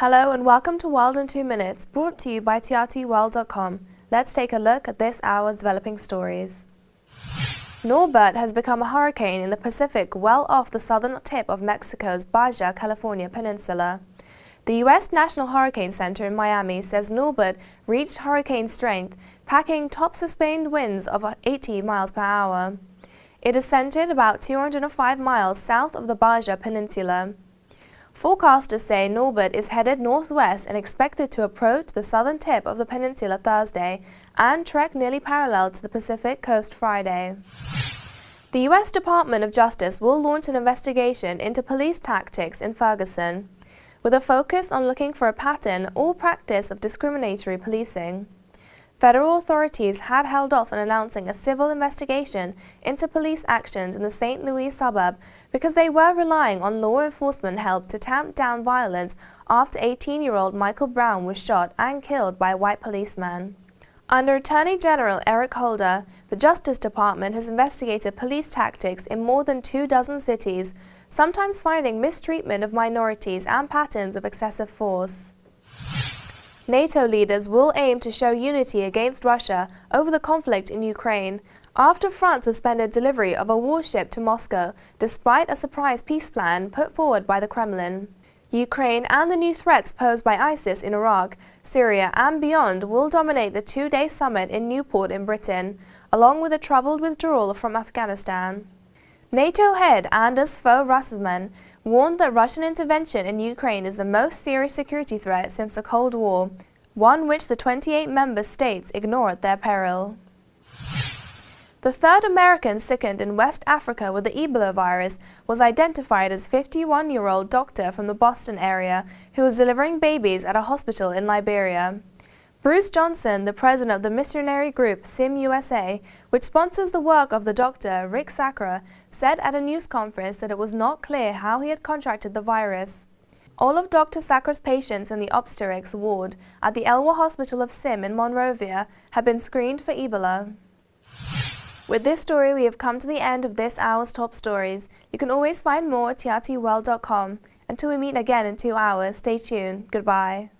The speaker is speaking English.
Hello and welcome to World in 2 Minutes, brought to you by trtworld.com. Let's take a look at this hour's developing stories. Norbert has become a hurricane in the Pacific well off the southern tip of Mexico's Baja California peninsula. The U.S. National Hurricane Center in Miami says Norbert reached hurricane strength, packing top sustained winds of 80 miles per hour. It is centered about 205 miles south of the Baja Peninsula. Forecasters say Norbert is headed northwest and expected to approach the southern tip of the peninsula Thursday and trek nearly parallel to the Pacific coast Friday. The U.S. Department of Justice will launch an investigation into police tactics in Ferguson, with a focus on looking for a pattern or practice of discriminatory policing. Federal authorities had held off on announcing a civil investigation into police actions in the St. Louis suburb because they were relying on law enforcement help to tamp down violence after 18-year-old Michael Brown was shot and killed by a white policeman. Under Attorney General Eric Holder, the Justice Department has investigated police tactics in more than 24 cities, sometimes finding mistreatment of minorities and patterns of excessive force. NATO leaders will aim to show unity against Russia over the conflict in Ukraine after France suspended delivery of a warship to Moscow despite a surprise peace plan put forward by the Kremlin. Ukraine and the new threats posed by ISIS in Iraq, Syria and beyond will dominate the two-day summit in Newport in Britain, along with a troubled withdrawal from Afghanistan. NATO head Anders Fogh Rasmussen warned that Russian intervention in Ukraine is the most serious security threat since the Cold War, one which the 28 member states ignore at their peril. The third American sickened in West Africa with the Ebola virus was identified as 51-year-old doctor from the Boston area who was delivering babies at a hospital in Liberia. Bruce Johnson, the president of the missionary group SIM USA, which sponsors the work of the doctor Rick Sacra, said at a news conference that it was not clear how he had contracted the virus. All of Dr. Sacra's patients in the obstetrics ward at the Elwa Hospital of SIM in Monrovia have been screened for Ebola. With this story, we have come to the end of this hour's top stories. You can always find more at trtworld.com. Until we meet again in 2 hours, stay tuned. Goodbye.